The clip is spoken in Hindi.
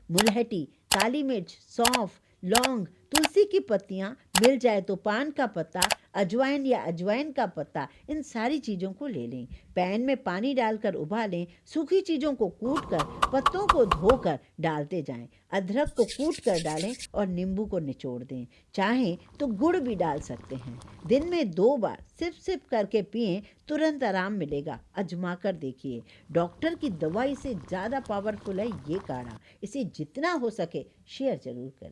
मुलहटी, काली मिर्च, सौंफ, लौंग, तुलसी की पत्तियाँ, मिल जाए तो पान का पत्ता, अजवाइन या अजवाइन का पत्ता, इन सारी चीज़ों को ले लें। पैन में पानी डालकर उबालें। सूखी चीज़ों को कूटकर, पत्तों को धोकर डालते जाएं। अदरक को कूट कर डालें और नींबू को निचोड़ दें। चाहें तो गुड़ भी डाल सकते हैं। दिन में 2 बार सिप सिप करके पिएं, तुरंत आराम मिलेगा। आजमा कर देखिए। डॉक्टर की दवाई से ज़्यादा पावरफुल है ये काढ़ा। इसे जितना हो सके शेयर ज़रूर करें।